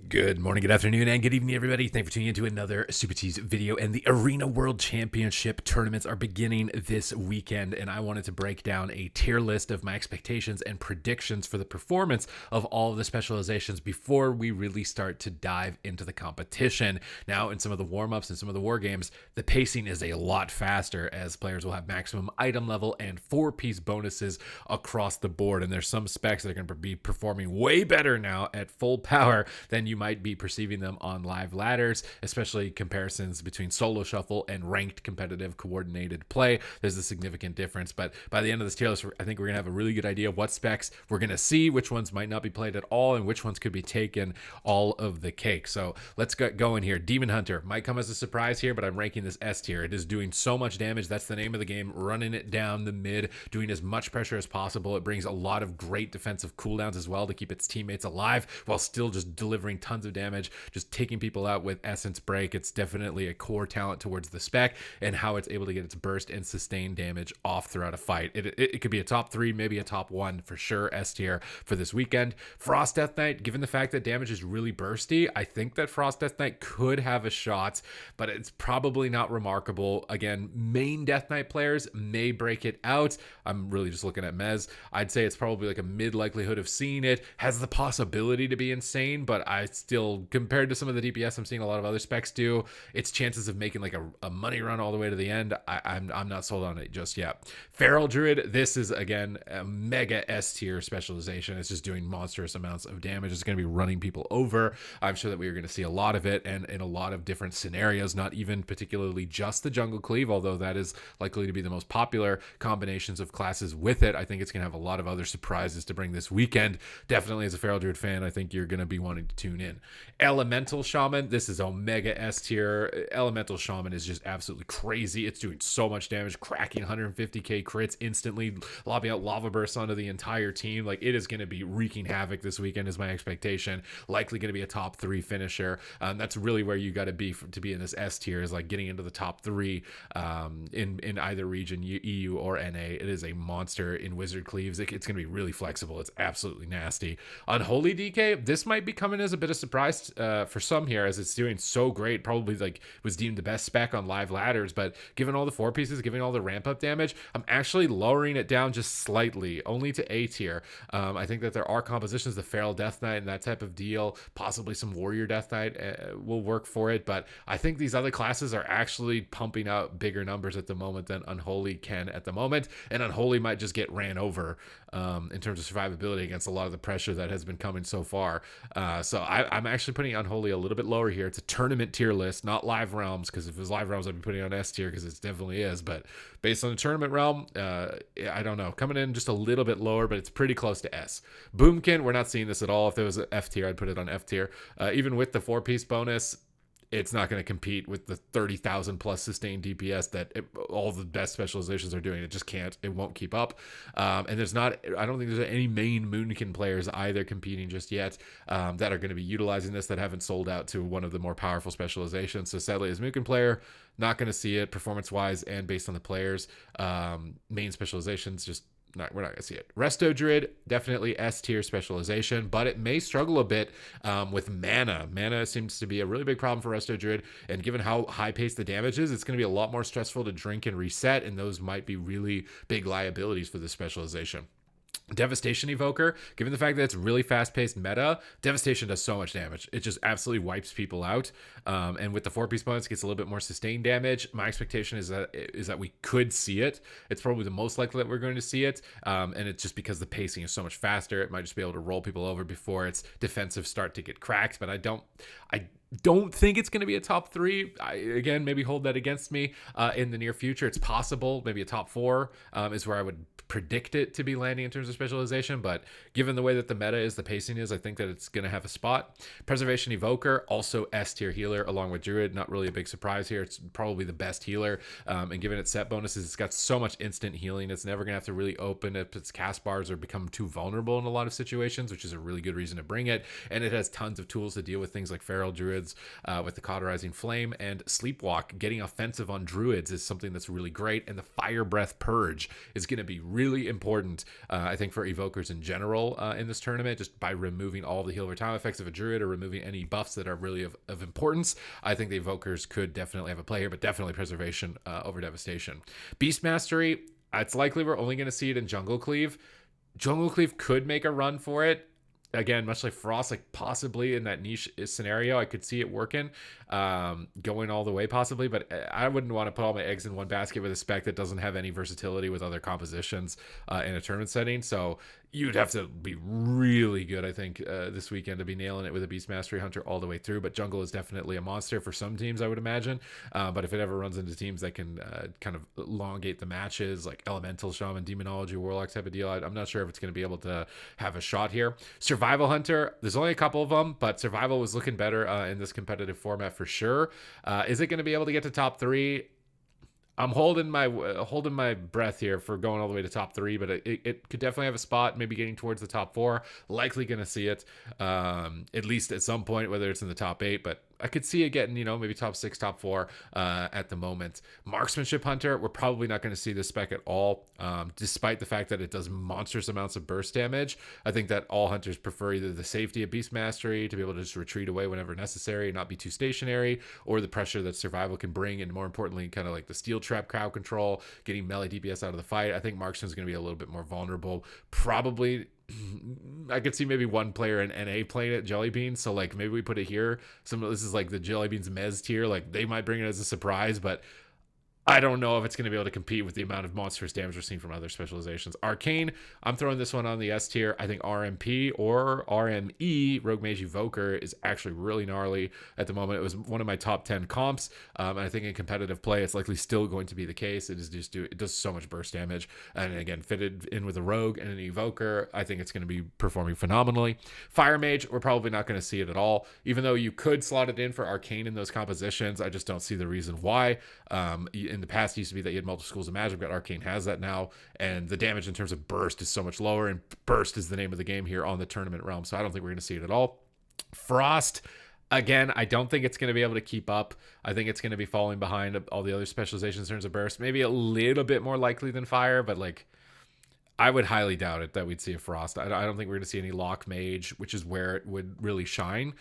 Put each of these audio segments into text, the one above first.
Good morning, good afternoon, and good evening, everybody. Thanks for tuning in to another Supatease video. And the Arena World Championship tournaments are beginning this weekend, and I wanted to break down a tier list of my expectations and predictions for the performance of all of the specializations before we really start to dive into the competition. Now, in some of the warm-ups and some of the war games, the pacing is a lot faster as players will have maximum item level and 4-piece bonuses across the board. And there's some specs that are going to be performing way better now at full power than you might be perceiving them on live ladders, especially comparisons between solo shuffle and ranked competitive coordinated play. There's a significant difference, but by the end of this tier list, I think we're gonna have a really good idea of what specs we're gonna see, which ones might not be played at all, and which ones could be taken all of the cake. So let's get going here. Demon Hunter might come as a surprise here, but I'm ranking this S tier. It is doing so much damage. That's the name of the game. Running it down the mid, doing as much pressure as possible. It brings a lot of great defensive cooldowns as well to keep its teammates alive while still just delivering tons of damage, just taking people out with Essence Break. It's definitely a core talent towards the spec and how it's able to get its burst and sustain damage off throughout a fight. It could be a top 3, maybe a top 1 for sure, S tier for this weekend. Frost Death Knight, given the fact that damage is really bursty, I think that Frost Death Knight could have a shot, but it's probably not remarkable. Again, main Death Knight players may break it out. I'm really just looking at Mez. I'd say it's probably like a mid likelihood of seeing it. Has the possibility to be insane, but I still, compared to some of the DPS I'm seeing a lot of other specs do, its chances of making like a money run all the way to the end, I'm not sold on it just yet. Feral Druid, this is again a mega S tier specialization. It's just doing monstrous amounts of damage. It's going to be running people over. I'm sure that we are going to see a lot of it, and in a lot of different scenarios, not even particularly just the jungle cleave, although that is likely to be the most popular combinations of classes with it. I think it's going to have a lot of other surprises to bring this weekend. Definitely as a Feral Druid fan, I think you're going to be wanting to tune in. Elemental Shaman, this is Omega S tier. Elemental Shaman is just absolutely crazy. It's doing so much damage, cracking 150k crits instantly, lobbing out lava bursts onto the entire team. Like, it is going to be wreaking havoc this weekend is my expectation. Likely going to be a top 3 finisher. That's really where you got to be to be in this S tier, is like getting into the top 3 in either region, EU or NA. It is a monster in Wizard Cleaves. It's going to be really flexible. It's absolutely nasty. Unholy DK, this might be coming as a bit of surprise for some here, as it's doing so great. Probably like was deemed the best spec on live ladders, but given all the 4 pieces, given all the ramp up damage, I'm actually lowering it down just slightly, only to A tier. I think that there are compositions, the Feral Death Knight and that type of deal, possibly some Warrior Death Knight will work for it, but I think these other classes are actually pumping out bigger numbers at the moment than Unholy can at the moment, and Unholy might just get ran over in terms of survivability against a lot of the pressure that has been coming so far. So I'm actually putting Unholy a little bit lower here. It's a tournament tier list, not live realms, because if it was live realms, I'd be putting it on S tier, because it definitely is. But based on the tournament realm, I don't know. Coming in just a little bit lower, but it's pretty close to S. Boomkin, we're not seeing this at all. If there was an F tier, I'd put it on F tier. Even with the 4-piece bonus, it's not going to compete with the 30,000 plus sustained DPS that all the best specializations are doing. It just can't. It won't keep up. And there's not, I don't think there's any main Moonkin players either competing just yet that are going to be utilizing this, that haven't sold out to one of the more powerful specializations. So sadly, as Moonkin player, not going to see it performance-wise and based on the players. Main specializations, just we're not gonna see it. Resto Druid, definitely S tier specialization, but it may struggle a bit with mana. Mana seems to be a really big problem for Resto Druid, and given how high paced the damage is, it's going to be a lot more stressful to drink and reset, and those might be really big liabilities for this specialization. Devastation Evoker, given the fact that it's really fast-paced meta, Devastation does so much damage. It just absolutely wipes people out. And with the 4-piece bonus, it gets a little bit more sustained damage. My expectation is that we could see it. It's probably the most likely that we're going to see it. And it's just because the pacing is so much faster. It might just be able to roll people over before its defensive start to get cracked. But I don't think it's going to be a top 3. Again, maybe hold that against me in the near future. It's possible. Maybe a top 4 is where I would predict it to be landing in terms of specialization, but given the way that the meta is, the pacing is, I think that it's going to have a spot. Preservation Evoker, also S tier healer along with Druid. Not really a big surprise here. It's probably the best healer, and given its set bonuses, it's got so much instant healing. It's never going to have to really open if its cast bars or become too vulnerable in a lot of situations, which is a really good reason to bring it. And it has tons of tools to deal with things like Feral Druids with the Cauterizing Flame and Sleepwalk. Getting offensive on Druids is something that's really great, and the Fire Breath Purge is going to be really important, I think, for evokers in general in this tournament, just by removing all the heal over time effects of a druid or removing any buffs that are really of importance. I think the evokers could definitely have a play here, but definitely preservation over devastation. Beast Mastery, it's likely we're only going to see it in Jungle Cleave. Jungle Cleave could make a run for it. Again, much like Frost, like possibly in that niche scenario, I could see it working, going all the way possibly, but I wouldn't want to put all my eggs in one basket with a spec that doesn't have any versatility with other compositions in a tournament setting. So you'd have to be really good, I think, this weekend to be nailing it with a Beast Mastery Hunter all the way through. But Jungle is definitely a monster for some teams, I would imagine. But if it ever runs into teams that can kind of elongate the matches, like Elemental, Shaman, Demonology, Warlock type of deal, I'm not sure if it's going to be able to have a shot here. Survival Hunter, there's only a couple of them, but Survival was looking better in this competitive format for sure. Is it going to be able to get to top 3? I'm holding my breath here for going all the way to top 3, but it could definitely have a spot, maybe getting towards the top 4. Likely going to see it at least at some point, whether it's in the top 8, but I could see it getting, maybe top 6, top 4 at the moment. Marksmanship Hunter, we're probably not going to see this spec at all, despite the fact that it does monstrous amounts of burst damage. I think that all hunters prefer either the safety of Beast Mastery to be able to just retreat away whenever necessary and not be too stationary, or the pressure that Survival can bring, and more importantly, kind of like the Steel Trap crowd control, getting melee DPS out of the fight. I think Marksman's going to be a little bit more vulnerable. Probably I could see maybe one player in NA playing it, Jellybean. So like maybe we put it here. This is like the Jellybean's Mez tier. Like they might bring it as a surprise, but I don't know if it's going to be able to compete with the amount of monstrous damage we're seeing from other specializations. Arcane, I'm throwing this one on the S tier. I think RMP or RME, Rogue Mage Evoker, is actually really gnarly at the moment. It was one of my top 10 comps, and I think in competitive play, it's likely still going to be the case. It does so much burst damage, and again, fitted in with a Rogue and an Evoker, I think it's going to be performing phenomenally. Fire Mage, we're probably not going to see it at all, even though you could slot it in for Arcane in those compositions. I just don't see the reason why. In the past, it used to be that you had multiple schools of magic, but Arcane has that now, and the damage in terms of burst is so much lower, and burst is the name of the game here on the tournament realm, so I don't think we're going to see it at all. Frost, again, I don't think it's going to be able to keep up. I think it's going to be falling behind all the other specializations in terms of burst, maybe a little bit more likely than Fire, but like I would highly doubt it that we'd see a Frost. I don't think we're going to see any Lock Mage, which is where it would really shine.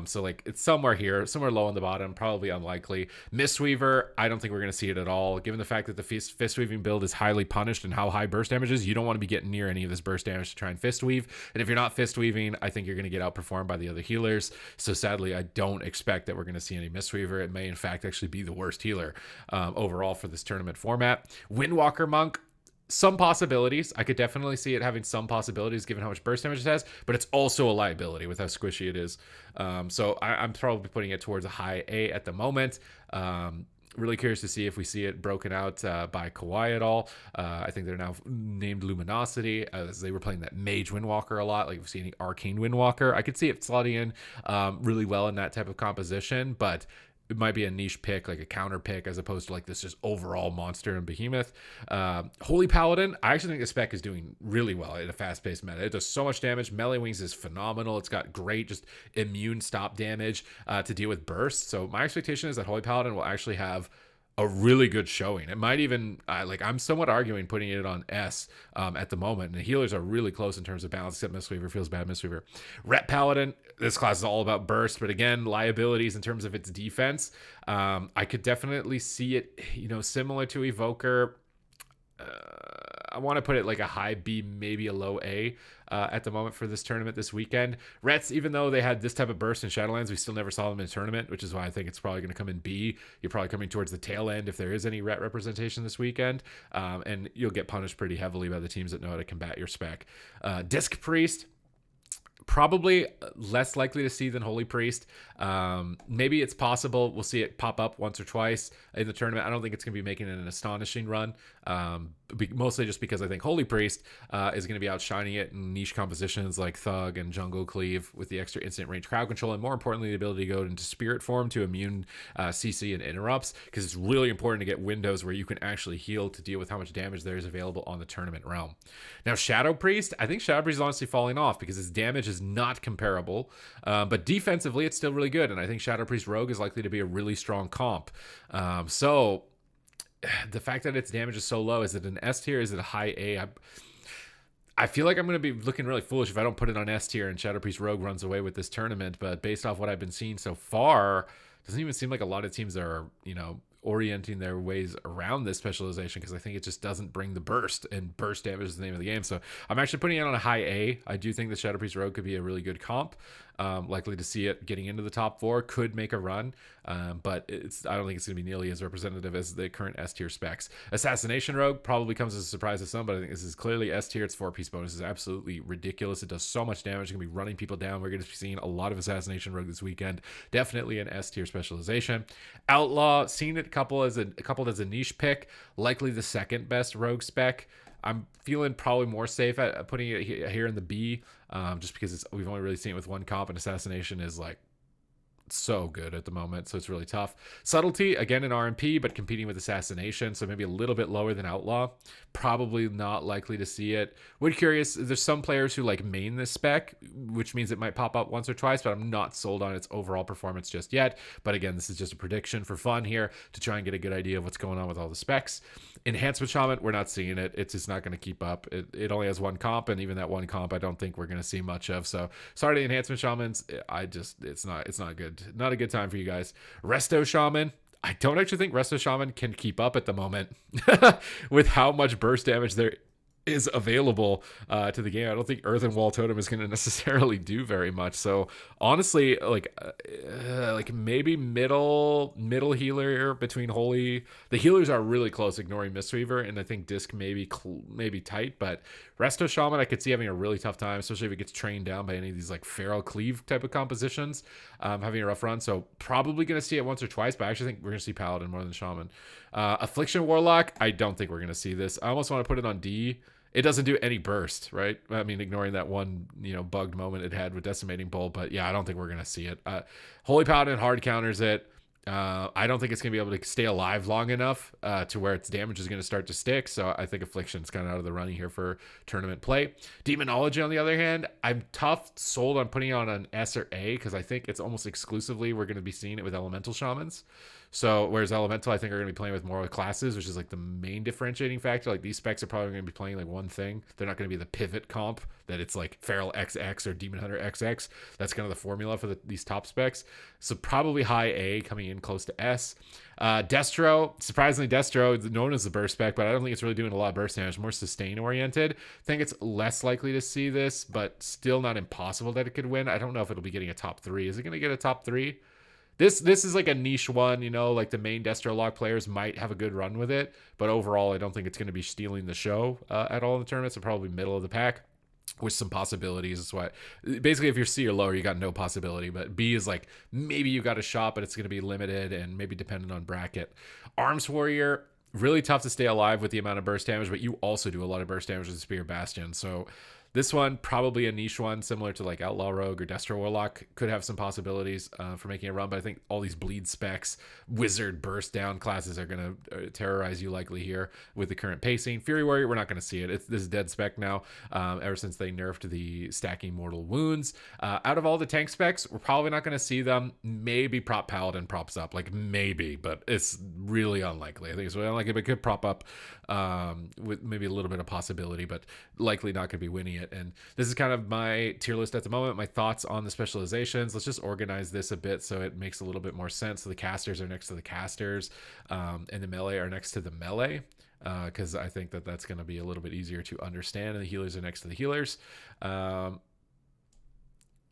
So like it's somewhere here, somewhere low on the bottom, probably unlikely. Mistweaver, I don't think we're going to see it at all. Given the fact that the Fist Weaving build is highly punished and how high burst damage is, you don't want to be getting near any of this burst damage to try and Fist Weave. And if you're not Fist Weaving, I think you're going to get outperformed by the other healers. So sadly, I don't expect that we're going to see any Mistweaver. It may in fact actually be the worst healer overall for this tournament format. Windwalker Monk, some possibilities. I could definitely see it having some possibilities given how much burst damage it has, but it's also a liability with how squishy it is. So I'm probably putting it towards a high A at the moment. Really curious to see if we see it broken out by Kawaii at all. I think they're now named Luminosity, as they were playing that Mage Windwalker a lot. Like if we see any Arcane Windwalker, I could see it slotting in really well in that type of composition, but it might be a niche pick, like a counter pick, as opposed to like this just overall monster and behemoth. Holy Paladin, I actually think the spec is doing really well in a fast-paced meta. It does so much damage. Melee Wings is phenomenal. It's got great just immune stop damage to deal with bursts. So my expectation is that Holy Paladin will actually have a really good showing. It might even I'm somewhat arguing putting it on S at the moment, and the healers are really close in terms of balance, except Mistweaver feels bad. Mistweaver. Ret Paladin, this class is all about burst, but again, liabilities in terms of its defense. I could definitely see it, similar to Evoker. I want to put it like a high B, maybe a low A at the moment for this tournament this weekend. Rets, even though they had this type of burst in Shadowlands, we still never saw them in a tournament, which is why I think it's probably going to come in B. You're probably coming towards the tail end if there is any Ret representation this weekend, and you'll get punished pretty heavily by the teams that know how to combat your spec. Disc Priest, probably less likely to see than Holy Priest. Maybe it's possible we'll see it pop up once or twice in the tournament. I don't think it's going to be making an astonishing run, mostly just because I think Holy Priest is going to be outshining it in niche compositions like Thug and Jungle Cleave with the extra instant range crowd control, and more importantly, the ability to go into Spirit form to immune CC and interrupts, because it's really important to get windows where you can actually heal to deal with how much damage there is available on the tournament realm. Now, Shadow Priest, I think Shadow Priest is honestly falling off because his damage is not comparable, but defensively it's still really good, and I think Shadow Priest Rogue is likely to be a really strong comp. So the fact that its damage is so low, is it an S tier? Is it a high A? I feel like I'm going to be looking really foolish if I don't put it on S tier and Shadow Priest Rogue runs away with this tournament. But based off what I've been seeing so far, it doesn't even seem like a lot of teams are, orienting their ways around this specialization, because I think it just doesn't bring the burst, and burst damage is the name of the game. So I'm actually putting it on a high A. I do think the Shadow Priest Rogue could be a really good comp. Likely to see it getting into the top 4, could make a run, but I don't think it's going to be nearly as representative as the current S tier specs. Assassination Rogue probably comes as a surprise to some, but I think this is clearly S tier. Its 4-piece bonus is absolutely ridiculous. It does so much damage. It's going to be running people down. We're going to be seeing a lot of Assassination Rogue this weekend. Definitely an S tier specialization. Outlaw, seen it coupled as a niche pick, likely the second best rogue spec. I'm feeling probably more safe at putting it here in the B, just because we've only really seen it with one comp, and Assassination is like so good at the moment, so it's really tough. Subtlety, again, an RMP, but competing with Assassination, so maybe a little bit lower than Outlaw. Probably not likely to see it. Would curious, there's some players who like main this spec, which means it might pop up once or twice, but I'm not sold on its overall performance just yet. But again, this is just a prediction for fun here to try and get a good idea of what's going on with all the specs. Enhancement Shaman, we're not seeing it. It's just not going to keep up. It only has one comp, and even that one comp I don't think we're going to see much of. So sorry to Enhancement Shamans. It's not good. Not a good time for you guys. Resto Shaman, I don't actually think Resto Shaman can keep up at the moment with how much burst damage there is available to the game. I don't think Earthen Wall Totem is going to necessarily do very much. So honestly, like maybe middle healer between Holy. The healers are really close, ignoring Mistweaver, and I think Disc maybe tight. But Resto Shaman, I could see having a really tough time, especially if it gets trained down by any of these like Feral Cleave type of compositions, having a rough run. So probably going to see it once or twice, but I actually think we're going to see Paladin more than Shaman. Affliction Warlock, I don't think we're going to see this. I almost want to put it on D. It doesn't do any burst, right? I mean, ignoring that one, bugged moment it had with Decimating Bolt. But yeah, I don't think we're going to see it. Holy Paladin hard counters it. I don't think it's going to be able to stay alive long enough to where its damage is going to start to stick. So I think Affliction's kind of out of the running here for tournament play. Demonology, on the other hand, I'm sold on putting it on an S or A, because I think it's almost exclusively we're going to be seeing it with Elemental Shamans. So whereas Elemental, I think, are going to be playing with more classes, which is like the main differentiating factor. Like these specs are probably going to be playing like one thing. They're not going to be the pivot comp that it's like Feral XX or Demon Hunter XX. That's kind of the formula for these top specs. So probably high A, coming in close to S. Destro, surprisingly, Destro, known as the burst spec, but I don't think it's really doing a lot of burst damage. More sustain oriented. I think it's less likely to see this, but still not impossible that it could win. I don't know if it'll be getting a top 3. Is it going to get a top 3? This is like a niche one, like the main Destro lock players might have a good run with it, but overall I don't think it's going to be stealing the show at all in the tournament. So probably middle of the pack with some possibilities. That's why basically if you're C or lower, you got no possibility, but B is like maybe you got a shot, but it's going to be limited and maybe dependent on bracket. Arms Warrior, really tough to stay alive with the amount of burst damage, but you also do a lot of burst damage with Spear Bastion. So this one, probably a niche one, similar to like Outlaw Rogue or Destro Warlock, could have some possibilities for making a run, but I think all these bleed specs, wizard, burst down classes are going to terrorize you likely here with the current pacing. Fury Warrior, we're not going to see it. This is dead spec now, ever since they nerfed the stacking mortal wounds. Out of all the tank specs, we're probably not going to see them. Maybe Prop Paladin props up, like maybe, but it's really unlikely. I think it's really unlikely, but it could prop up with maybe a little bit of possibility, but likely not going to be winning it. And this is kind of my tier list at the moment, my thoughts on the specializations. Let's just organize this a bit so it makes a little bit more sense. So the casters are next to the casters, and the melee are next to the melee, because I think that's going to be a little bit easier to understand, and the healers are next to the healers.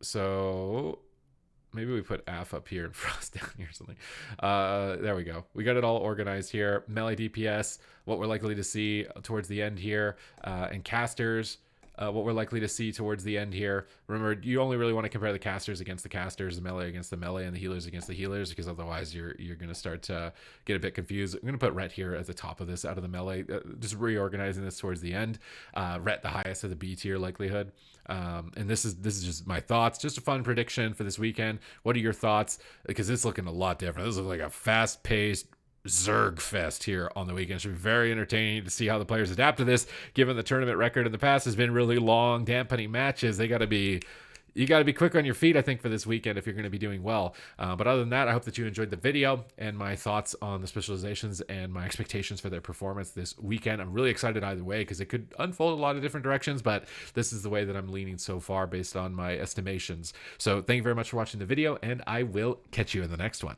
So maybe we put AF up here and Frost down here or something. There we go. We got it all organized here. Melee DPS, what we're likely to see towards the end here, and casters, what we're likely to see towards the end here. Remember, you only really want to compare the casters against the casters, the melee against the melee, and the healers against the healers, because otherwise you're going to start to get a bit confused. I'm going to put Ret here at the top of this out of the melee, just reorganizing this towards the end. Ret the highest of the B tier likelihood. And this is just my thoughts, just a fun prediction for this weekend. What are your thoughts? Because it's looking a lot different. This looks like a fast-paced Zerg fest here on the weekend. It should be very entertaining to see how the players adapt to this, given the tournament record in the past has been really long, dampening matches. They got to be You got to be quick on your feet, I think, for this weekend if you're going to be doing well. But other than that, I hope that you enjoyed the video and my thoughts on the specializations and my expectations for their performance this weekend. I'm really excited either way because it could unfold a lot of different directions, but this is the way that I'm leaning so far based on my estimations. So thank you very much for watching the video, and I will catch you in the next one.